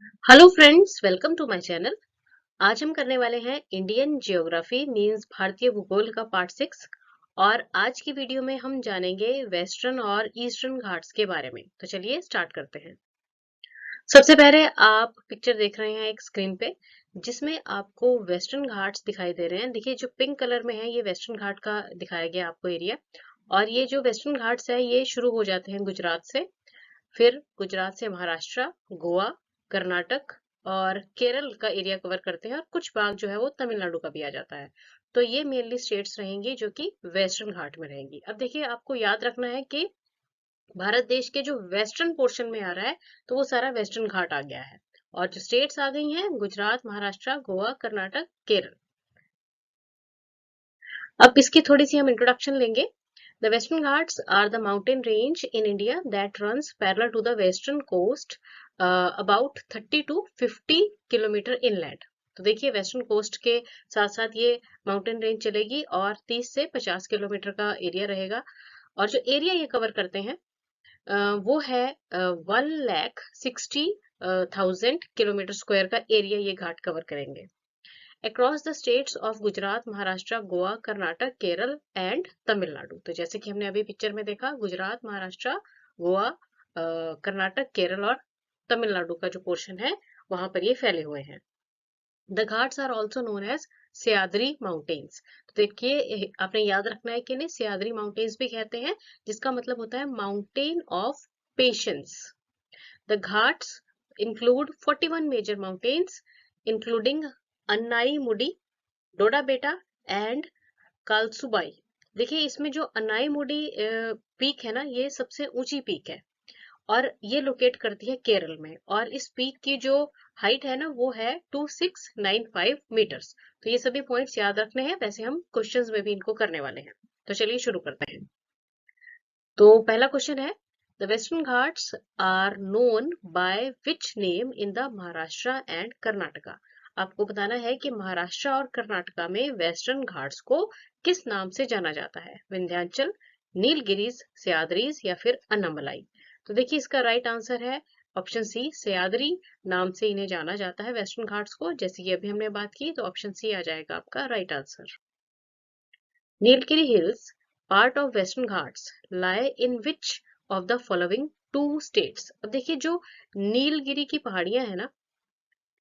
Hello friends, welcome to my channel. आज हम करने वाले हैं इंडियन ज्योग्राफी मींस भारतीय भूगोल का पार्ट 6। और आज की वीडियो में हम जानेंगे वेस्टर्न और ईस्टर्न घाट्स के बारे में। तो चलिए स्टार्ट करते हैं। सबसे पहले आप पिक्चर देख रहे हैं एक स्क्रीन पे, जिसमें आपको वेस्टर्न घाट्स दिखाई दे रहे हैं। देखिए, जो पिंक कलर में है ये वेस्टर्न घाट का दिखाया गया आपको एरिया। और ये जो वेस्टर्न घाट्स है ये शुरू हो जाते हैं गुजरात से, फिर गुजरात से महाराष्ट्र, गोवा, कर्नाटक और केरल का एरिया कवर करते हैं, और कुछ भाग जो है वो तमिलनाडु का भी आ जाता है। तो ये मेनली स्टेट्स रहेंगी जो कि वेस्टर्न घाट में रहेंगी। अब देखिए, आपको याद रखना है कि भारत देश के जो वेस्टर्न पोर्शन में आ रहा है तो वो सारा वेस्टर्न घाट आ गया है। और जो स्टेट्स आ गई हैं गुजरात, महाराष्ट्र, गोवा, कर्नाटक, केरल। अब इसकी थोड़ी सी हम इंट्रोडक्शन लेंगे। The Western Ghats are the mountain range in India that runs parallel to the western coast, about 30 to 50 kilometre inland। तो देखिए, वेस्टर्न कोस्ट के साथ साथ ये माउंटेन रेंज चलेगी और 30 से 50 किलोमीटर का एरिया रहेगा। और जो एरिया ये कवर करते हैं वो है 1,60,000 किलोमीटर स्क्वायर का एरिया ये घाट कवर करेंगे across the states of Gujarat, Maharashtra, Goa, Karnataka, Kerala and Tamil Nadu. तो जैसे कि हमने अभी पिक्चर में देखा, गुजरात, महाराष्ट्र, गोवा, कर्नाटक, केरल और तमिलनाडु का जो पोर्शन है वहां पर ये फैले हुए हैं। The Ghats are also known as Sahyadri mountains. तो देखिए, आपने याद रखना है कि इन्हें सह्याद्री माउंटेन्स भी कहते हैं, जिसका मतलब होता है mountain of patience. The Ghats include 41 major mountains, including Anamudi, डोडा बेटा एंड कालसुबाई। देखिए, इसमें जो अन्नाई मुडी पीक है ना, ये सबसे ऊंची पीक है और ये लोकेट करती है केरल में। और इस पीक की जो हाइट है ना वो है 2695 मीटर्स। तो ये सभी पॉइंट्स याद रखने हैं, वैसे हम क्वेश्चंस में भी इनको करने वाले हैं। तो चलिए शुरू करते हैं। तो पहला क्वेश्चन है, the western Ghats are known by which name in the Maharashtra and Karnataka. आपको बताना है कि महाराष्ट्र और कर्नाटका में वेस्टर्न घाट्स को किस नाम से जाना जाता है। विंध्याचल, नीलगिरीज, सह्याद्रीज या फिर अन्नामलाई। तो देखिए, इसका राइट आंसर है ऑप्शन सी, सह्याद्री नाम से इन्हें जाना जाता है वेस्टर्न घाट्स को। जैसे कि अभी हमने बात की, तो ऑप्शन सी आ जाएगा आपका right answer. Nilgiri Hills, part of Western Ghats, lie in which of the following two states? अब देखिए, जो नीलगिरी की पहाड़ियां है ना,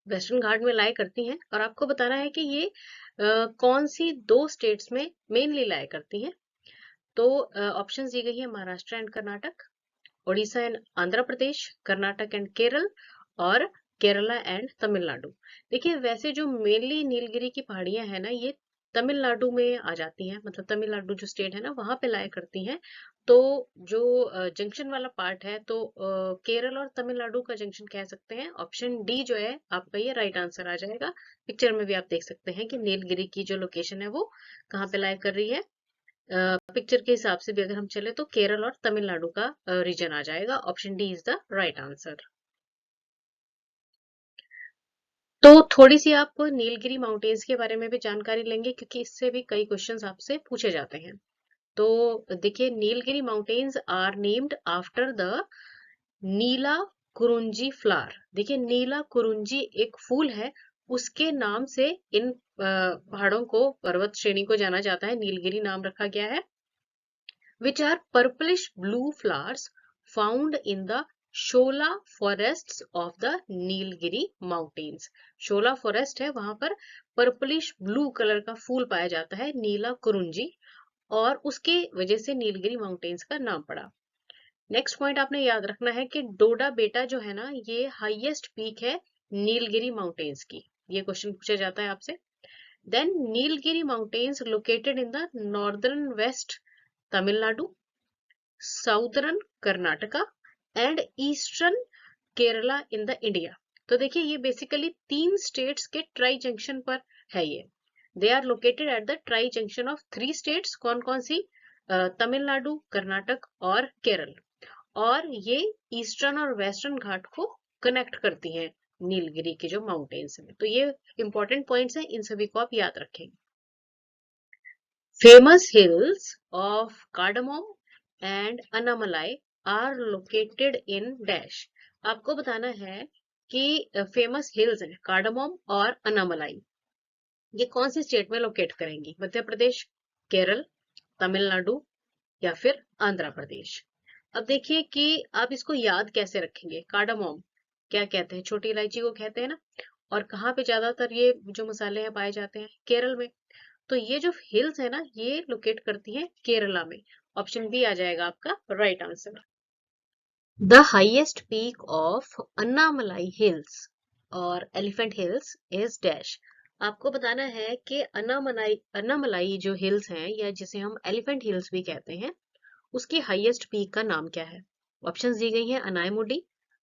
वेस्टर्न घाट में लाई करती हैं, और आपको बताना है कि ये कौन सी दो स्टेट्स में मेनली लाई करती हैं। तो ऑप्शंस दी गई है Maharashtra and Karnataka, Orissa and Andhra Pradesh, Karnataka and Kerala और केरला एंड तमिलनाडु। देखिए, वैसे जो मेनली नीलगिरी की पहाड़ियां हैं ना, ये तमिलनाडु में आ जाती हैं। मतलब तमिलनाडु जो स्टेट है ना वहां पे लाया करती हैं। तो जो जंक्शन वाला पार्ट है, तो केरल और तमिलनाडु का जंक्शन कह सकते हैं। ऑप्शन डी जो है आपका ये राइट आंसर आ जाएगा। पिक्चर में भी आप देख सकते हैं कि नीलगिरी की जो लोकेशन है वो कहाँ पे लाया कर रही है। पिक्चर के हिसाब से भी अगर हम चले तो केरल और तमिलनाडु का रीजन आ जाएगा। Option D is the right answer. तो थोड़ी सी आप नीलगिरी माउंटेन्स के बारे में भी जानकारी लेंगे, क्योंकि इससे भी कई क्वेश्चंस आपसे पूछे जाते हैं। तो देखिए, Nilgiri mountains are named after the Neela Kurinji flower. देखिए, नीला कुरुंजी एक फूल है, उसके नाम से इन पहाड़ों को, पर्वत श्रेणी को जाना जाता है, नीलगिरी नाम रखा गया है। which are purplish blue flowers found in the Shola forests of the Nilgiri mountains। Shola forest है, वहां पर पर्पलिश ब्लू कलर का फूल पाया जाता है, नीला कुरुंजी, और उसके वजह से नीलगिरी माउंटेन्स का नाम पड़ा। नेक्स्ट पॉइंट आपने याद रखना है कि डोडा बेटा जो है ना, ये हाईएस्ट पीक है नीलगिरी माउंटेन्स की। ये क्वेश्चन पूछा जाता है आपसे। Then Nilgiri mountains located in the northern west Tamil Nadu, southern Karnataka and eastern Kerala in the India. तो देखिए, ये बेसिकली तीन स्टेट्स के ट्राई जंक्शन पर है। ये they are located at the tri junction of three states. कौन कौन सी? तमिलनाडु, कर्नाटक और केरल। और ये ईस्टर्न और वेस्टर्न घाट को कनेक्ट करती हैं नीलगिरी के जो माउंटेन्स में। तो ये इंपॉर्टेंट पॉइंट्स हैं, इन सभी को आप याद रखें। Famous hills of Cardamom and Annamalai are located in dash। आपको बताना है कि फेमस हिल्स हैं कार्डामोम और अनामलाई, ये कौन सी स्टेट में लोकेट करेंगी? मध्य प्रदेश, केरल, तमिलनाडु या फिर आंध्र प्रदेश। अब देखिए कि आप इसको याद कैसे रखेंगे। कार्डामोम क्या कहते हैं? छोटी इलायची को कहते हैं ना। और कहाँ पे ज्यादातर ये जो मसाले हैं पाए जाते हैं? केरल में। तो ये जो हिल्स है ना, ये लोकेट करती हैं केरला में। ऑप्शन बी आ जाएगा आपका right answer. The highest peak of Annamalai hills और एलिफेंट हिल्स इज डैश। आपको बताना है कि अन्नामलाई जो हिल्स हैं या जिसे हम एलिफेंट हिल्स भी कहते हैं, उसकी हाईएस्ट पीक का नाम क्या है? ऑप्शंस दी गई हैं अनायमुडी,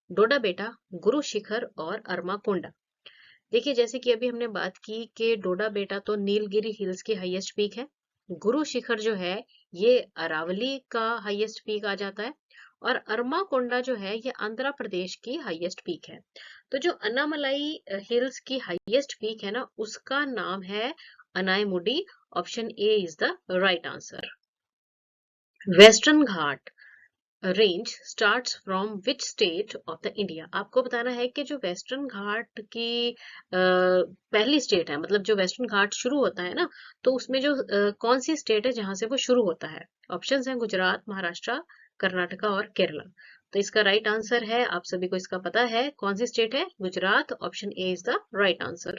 डोडा बेटा, गुरु शिखर और अरमाकोंडा। देखिए जैसे कि अभी हमने बात की कि डोडा बेटा तो नीलगिरी हिल्स की हाईएस्ट पीक है। गुरु शिखर जो है ये अरावली का हाईएस्ट पीक आ जाता है। और अरमाकोंडा जो है ये आंध्र प्रदेश की हाईएस्ट पीक है। तो जो अन्नामलाई हिल्स की हाईएस्ट पीक है ना, उसका नाम है Anamudi. Option A is the right answer. Western Ghat range starts from which state of the India. आपको बताना है कि जो वेस्टर्न घाट की पहली स्टेट है, मतलब जो वेस्टर्न घाट शुरू होता है ना, तो उसमें जो कौन सी स्टेट है जहां से वो शुरू होता है? ऑप्शंस हैं गुजरात, महाराष्ट्र, कर्नाटका और केरला। तो इसका राइट आंसर है, आप सभी को इसका पता है कौन सी स्टेट है, Gujarat. Option A is the right answer.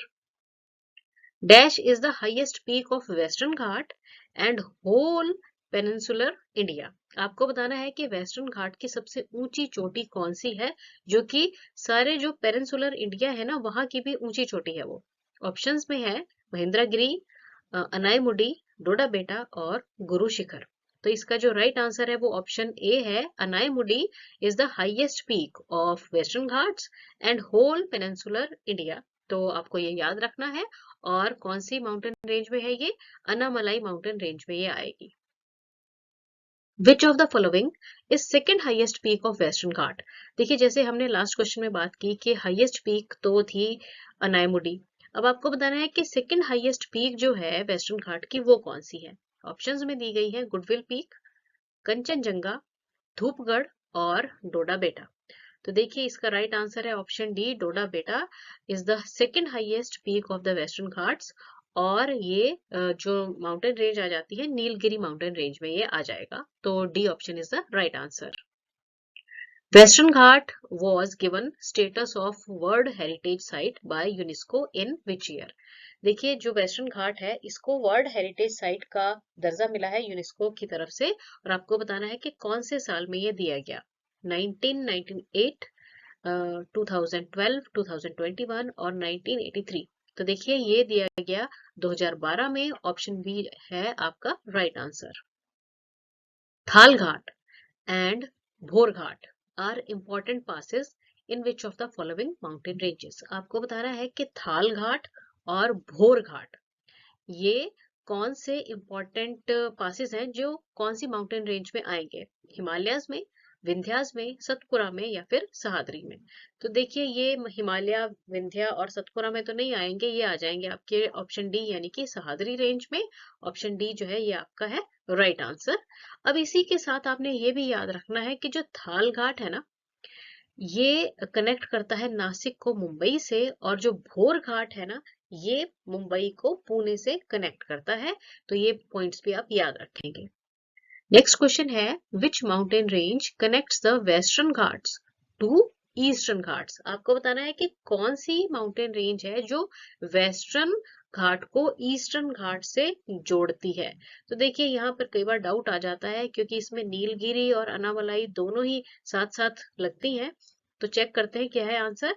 Dash is the highest peak of western Ghat and whole peninsular India. आपको बताना है कि वेस्टर्न घाट की सबसे ऊंची चोटी कौन सी है, जो कि सारे जो पेनिनसुलर इंडिया है ना, वहां की भी ऊंची चोटी है वो। ऑप्शंस में है महेंद्रगिरी, अनायमुडी, डोडा बेटा और गुरु शिखर। तो इसका जो राइट आंसर है वो ऑप्शन ए है, Anamudi is the highest peak of western Ghats and whole peninsular India. तो आपको ये याद रखना है। और कौन सी माउंटेन रेंज में है ये? अनामलाई माउंटेन रेंज में ये आएगी। Which of the following is second highest peak of western Ghat? देखिए जैसे हमने लास्ट क्वेश्चन में बात की कि हाईएस्ट पीक तो थी अनायमुडी। अब आपको बताना है कि सेकेंड हाईएस्ट पीक जो है वेस्टर्न घाट की वो कौन सी है। ऑप्शंस में दी गई है गुडविल पीक, कंचनजंगा, धूपगढ़ और डोडा बेटा। तो देखिए इसका राइट आंसर है ऑप्शन डी, डोडा बेटा is the second highest peak of the western Ghats. और ये जो माउंटेन रेंज आ जाती है नीलगिरी माउंटेन रेंज में ये आ जाएगा। तो D option is the right answer. Western Ghat was given status of world heritage site by UNESCO in which year? देखिए जो वेस्टर्न घाट है इसको वर्ल्ड हेरिटेज साइट का दर्जा मिला है यूनेस्को की तरफ से। और आपको बताना है कि कौन से साल में ये दिया गया। 1998, 2012, 2021 और 1983। तो देखिए ये दिया गया 2012 में। ऑप्शन बी है आपका राइट आंसर। थाल Ghat and Bhor Ghat are important passes in which of the following mountain ranges? आपको बताना है कि थाल घाट और भोर घाट ये कौन से इम्पोर्टेंट पासेस हैं जो कौन सी माउंटेन रेंज में आएंगे? हिमालयाज में, विंध्यास में, सतपुरा में या फिर सहाद्री में? तो देखिए ये हिमालय, विंध्या और सतपुरा में तो नहीं आएंगे, ये आ जाएंगे आपके ऑप्शन डी यानी कि सहाद्री रेंज में। ऑप्शन डी जो है ये आपका है राइट आंसर। अब इसी के साथ आपने ये भी याद रखना है कि जो थाल घाट है ना, ये कनेक्ट करता है नासिक को मुंबई से। और जो भोर घाट है ना, ये मुंबई को पुणे से कनेक्ट करता है। तो ये पॉइंट्स भी आप याद रखेंगे। नेक्स्ट क्वेश्चन है which mountain range connects the western Ghats to eastern Ghats? आपको बताना है कि कौन सी माउंटेन रेंज है जो वेस्टर्न घाट को ईस्टर्न घाट से जोड़ती है। तो देखिए यहाँ पर कई बार डाउट आ जाता है क्योंकि इसमें नीलगिरी और अनामलाई दोनों ही साथ साथ लगती हैं। तो चेक करते हैं क्या है आंसर।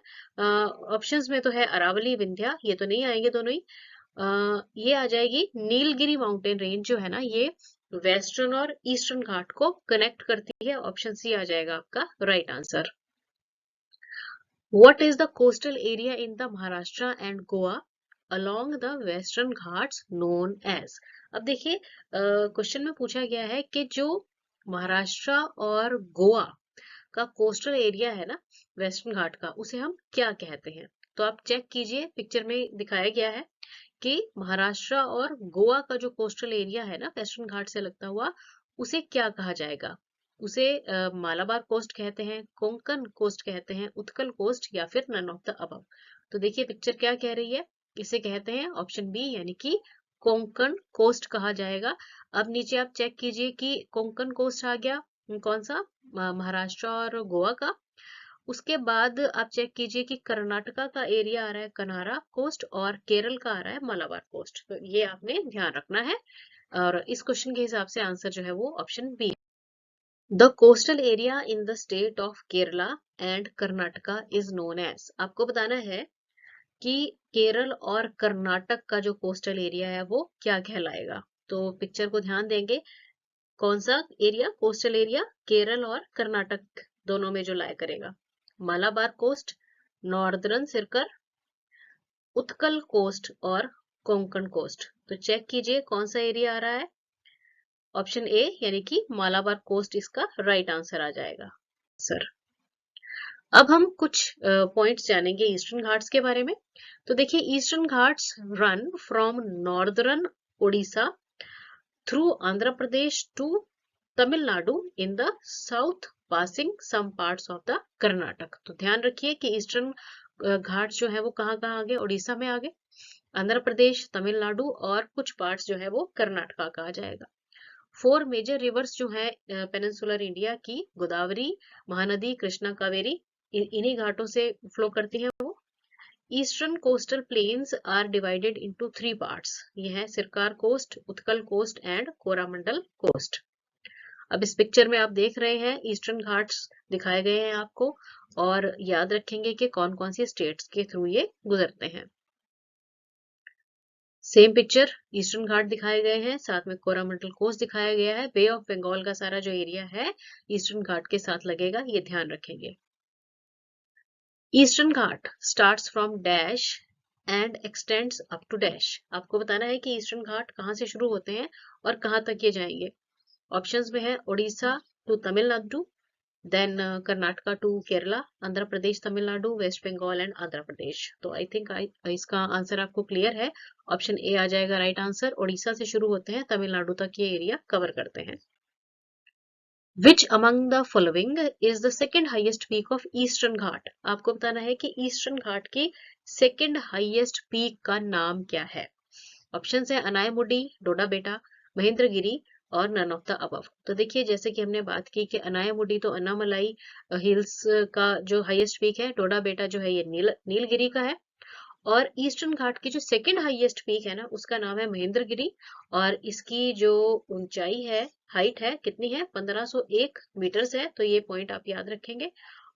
ऑप्शंस में तो है अरावली, विंध्या, ये तो नहीं आएंगे दोनों ही। ये आ जाएगी नीलगिरी माउंटेन रेंज जो है ना, ये वेस्टर्न और ईस्टर्न घाट को कनेक्ट करती है। ऑप्शन सी आ जाएगा आपका right answer. What is the coastal area in the Maharashtra and Goa along the Western Ghats known as? अब देखिए क्वेश्चन में पूछा गया है कि जो महाराष्ट्र और गोवा का कोस्टल एरिया है ना वेस्टर्न घाट का, उसे हम क्या कहते हैं? तो आप चेक कीजिए, पिक्चर में दिखाया गया है कि महाराष्ट्र और गोवा का जो कोस्टल एरिया है ना वेस्टर्न घाट से लगता हुआ, उसे क्या कहा जाएगा? उसे मालाबार कोस्ट कहते हैं, कोंकण कोस्ट कहते हैं, उत्कल कोस्ट, या फिर नन ऑफ द अबव। तो देखिए पिक्चर क्या कह रही है, इसे कहते हैं ऑप्शन बी यानी कि कोंकण कोस्ट कहा जाएगा। अब नीचे आप चेक कीजिए कि कोंकण कोस्ट आ गया, कौन सा, महाराष्ट्र और गोवा का। उसके बाद आप चेक कीजिए कि कर्नाटका का एरिया आ रहा है कनारा कोस्ट, और केरल का आ रहा है मलाबार कोस्ट। तो ये आपने ध्यान रखना है, और इस क्वेश्चन के हिसाब से आंसर जो है वो option B. The coastal area in the state of Kerala and Karnataka is known as, आपको बताना है कि केरल और कर्नाटक का जो कोस्टल एरिया है वो क्या कहलाएगा। तो पिक्चर को ध्यान देंगे, कौन सा एरिया, कोस्टल एरिया केरल और कर्नाटक दोनों में जो लाया करेगा, Malabar coast, northern circle, Utkal coast और कोंकण कोस्ट। तो चेक कीजिए कौन सा एरिया आ रहा है, ऑप्शन ए यानी कि मालाबार कोस्ट इसका राइट आंसर आ जाएगा सर। अब हम कुछ पॉइंट्स जानेंगे ईस्टर्न घाट्स के बारे में। तो देखिए eastern Ghats run from northern Orissa through Andhra Pradesh to Tamil Nadu in the south passing some parts of the Karnataka. तो ध्यान रखिए कि ईस्टर्न घाट जो है वो कहाँ कहाँ आ गए, उड़ीसा में आ गए, आंध्र प्रदेश, तमिलनाडु, और कुछ पार्ट्स जो है वो कर्नाटका का आ जाएगा। 4 मेजर रिवर्स जो है पेनिनसुलर इंडिया की, गोदावरी, महानदी, कृष्णा, कावेरी, इन्हीं घाटों से फ्लो करती हैं वो। Eastern coastal plains are divided into 3 parts, ये है Circar coast, Utkal coast and Coromandel coast. अब इस पिक्चर में आप देख रहे हैं ईस्टर्न घाट्स दिखाए गए हैं आपको, और याद रखेंगे कि कौन कौन सी स्टेट्स के थ्रू ये गुजरते हैं। सेम पिक्चर, ईस्टर्न घाट दिखाए गए हैं, साथ में कोरामंडल कोस्ट दिखाया गया है, बे ऑफ बंगाल का सारा जो एरिया है ईस्टर्न घाट के साथ लगेगा, ये ध्यान रखेंगे। Eastern Ghat starts from dash and extends up to dash, आपको बताना है कि ईस्टर्न घाट कहाँ से शुरू होते हैं और कहाँ तक ये जाएंगे। ऑप्शंस में है Orissa to Tamil Nadu, then Karnataka to Kerala, Andhra Pradesh, Tamil Nadu, west Bengal and Andhra Pradesh. तो आई थिंक इसका आंसर आपको क्लियर है, ऑप्शन ए आ जाएगा राइट आंसर। उड़ीसा से शुरू होते हैं, तमिलनाडु तक ये एरिया कवर करते हैं। Which among the following is the second highest peak of eastern Ghat, आपको बताना है कि ईस्टर्न घाट की सेकेंड हाइएस्ट पीक का नाम क्या है। ऑप्शन है अनायमुडी, डोडा बेटा, महेंद्रगिरी और नन ऑफ द अबव। तो देखिए जैसे कि हमने बात की कि अनायमुडी तो अन्नामलाई हिल्स का जो हाईएस्ट पीक है, डोडा बेटा जो है ये नीलगिरी का है, और ईस्टर्न घाट की जो सेकंड हाईएस्ट पीक है ना उसका नाम है महेंद्रगिरी, और इसकी जो ऊंचाई है, हाइट है, कितनी है, 1501 मीटर्स है। तो ये पॉइंट आप याद रखेंगे,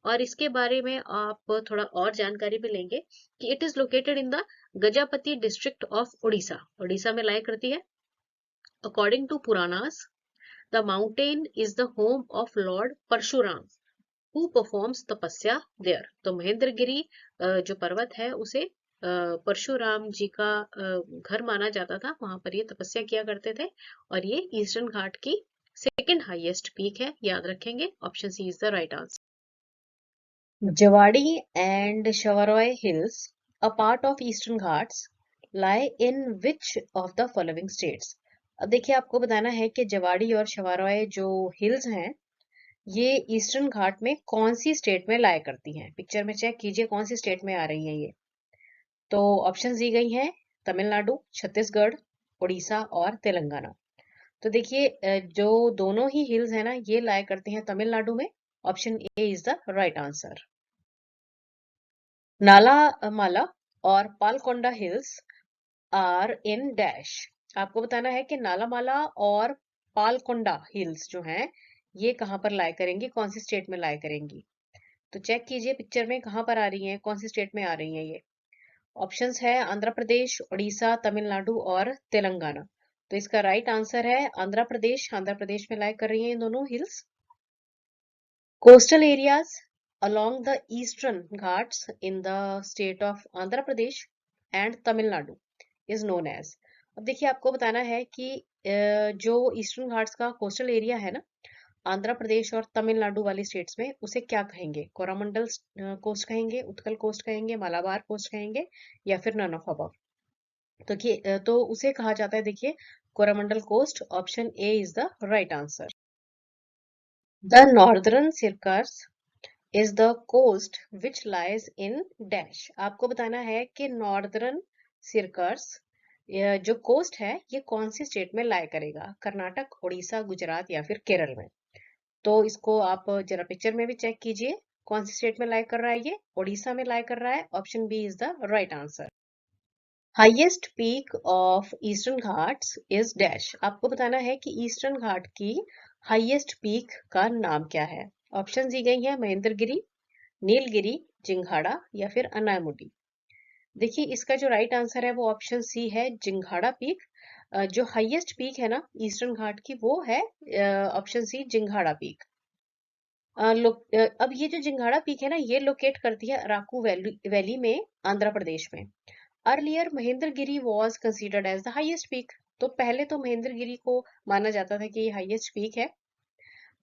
और इसके बारे में आप थोड़ा और जानकारी भी लेंगे कि it is located in the Gajapati district of Orissa, Orissa में लाई करती है। According to Puranas the mountain is the home of Lord Parshuram who performs tapasya there. तो महेंद्रगिरी जो पर्वत है उसे परशुराम जी का घर माना जाता था, वहां पर ये तपस्या किया करते थे, और ये ईस्टर्न घाट की सेकंड हाईएस्ट पीक है, याद रखेंगे, option C is the right answer. Javadi and Shevaroy hills, a part of eastern Ghats, lie in which of the following states। अब देखिए आपको बताना है कि जवाड़ी और शवारॉय जो हिल्स हैं ये ईस्टर्न घाट में कौन सी स्टेट में लाया करती हैं। पिक्चर में चेक कीजिए कौन सी स्टेट में आ रही है ये। तो ऑप्शन दी गई हैं तमिलनाडु, छत्तीसगढ़, उड़ीसा और तेलंगाना। तो देखिए जो दोनों ही हिल्स है ना ये लाया करते हैं तमिलनाडु में, option A is the right answer. Nallamala और Palkonda hills are in dash, आपको बताना है कि नालामाला और पालकोंडा हिल्स जो हैं ये कहाँ पर लाया करेंगी, कौन सी स्टेट में लाया करेंगी। तो चेक कीजिए पिक्चर में कहाँ पर आ रही हैं, कौन सी स्टेट में आ रही हैं ये। ऑप्शंस है आंध्र प्रदेश, उड़ीसा, तमिलनाडु और तेलंगाना। तो इसका राइट आंसर है आंध्र प्रदेश, आंध्र प्रदेश में लाइक कर रही हैं इन दोनों hills. Coastal areas along the eastern ghats in the state of Andhra Pradesh and Tamil Nadu is known as। अब देखिए आपको बताना है कि जो ईस्टर्न घाट्स का कोस्टल एरिया है ना आंध्र प्रदेश और तमिलनाडु वाली स्टेट्स में, उसे क्या कहेंगे, कोरामंडल कोस्ट कहेंगे, उत्कल कोस्ट कहेंगे, मालाबार कोस्ट कहेंगे, या फिर नन ऑफ अबव। तो उसे कहा जाता है देखिए Coromandel coast, option A is the right answer. The northern Circars is the coast which lies in dash. आपको बताना है कि नॉर्दर्न सिरकस जो कोस्ट है ये कौन सी स्टेट में लाई करेगा, कर्नाटक, उड़ीसा, गुजरात या फिर केरल में। तो इसको आप जरा पिक्चर में भी चेक कीजिए, कौन सी स्टेट में लाई कर रहा है, ये उड़ीसा में लाई कर रहा है। Option B is the right answer. Highest peak of eastern Ghats is dash. आपको बताना है कि ईस्टर्न घाट की हाईएस्ट पीक का नाम क्या है। ऑप्शन दी गई है महेंद्रगिरी, नीलगिरी, जिंघाड़ा या फिर अनायमुडी। देखिए इसका जो राइट आंसर है वो ऑप्शन सी है, जिंघाड़ा पीक। जो हाईएस्ट पीक है ना ईस्टर्न घाट की वो है ऑप्शन सी, जिंघाड़ा पीक। अब ये जो जिंघाड़ा पीक है ना ये लोकेट करती है अराकू वैली में, आंध्र प्रदेश में। Earlier Mahendragiri was considered as the highest peak. तो पहले तो महेंद्रगिरी को माना जाता था कि ये हाईएस्ट पीक है,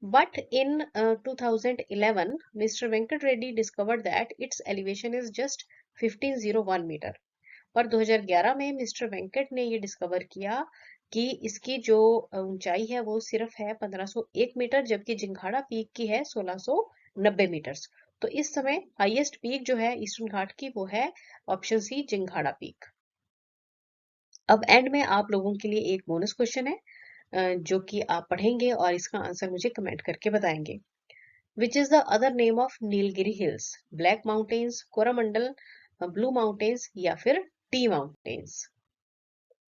but in 2011 mister Venkat Reddy discovered that its elevation is just 1501 metre. और 2011 में मिस्टर वेंकट ने ये डिस्कवर किया कि इसकी जो ऊंचाई है वो सिर्फ है 1501 मीटर, जबकि जिंघाड़ा पीक की है 1690 मीटर्स। तो इस समय हाईएस्ट पीक जो है ईस्टर्न घाट की वो है ऑप्शन सी, जिंघाड़ा पीक। अब एंड में आप लोगों के लिए एक बोनस क्वेश्चन है जो कि आप पढ़ेंगे और इसका आंसर मुझे कमेंट करके बताएंगे। Which is the other name of Nilgiri hills? Black mountains, Coromandel, blue mountains या फिर tea mountains?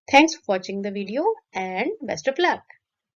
Thanks for watching the video and best of luck.